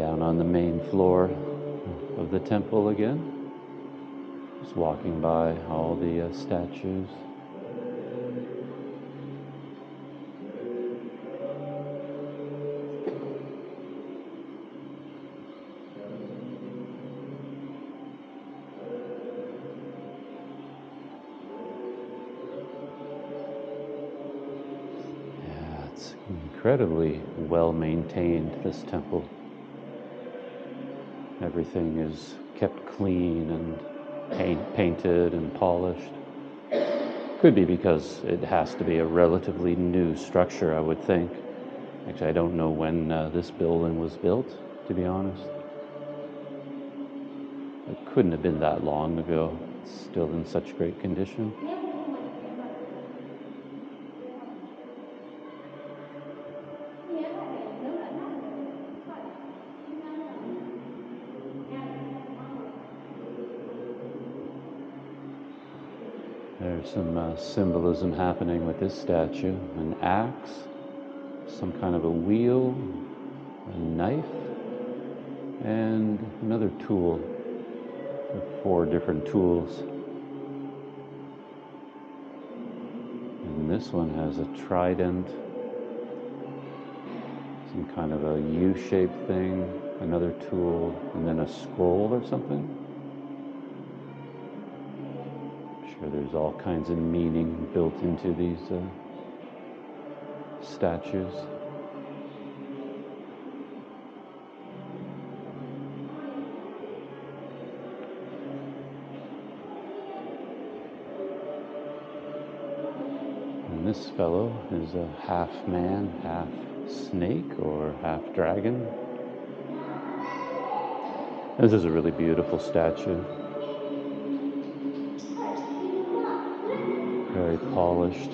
Down on the main floor of the temple again. Just walking by all the statues. Incredibly well maintained, this temple. Everything is kept clean and painted and polished. Could be because it has to be a relatively new structure, I would think. Actually, I don't know when this building was built, to be honest. It couldn't have been that long ago. It's still in such great condition. There's some symbolism happening with this statue. An axe, some kind of a wheel, a knife, and another tool. 4 different tools. And this one has a trident, some kind of a U-shaped thing, another tool, and then a scroll or something. There's all kinds of meaning built into these statues. And this fellow is a half man, half snake, or half dragon. This is a really beautiful statue. Very polished.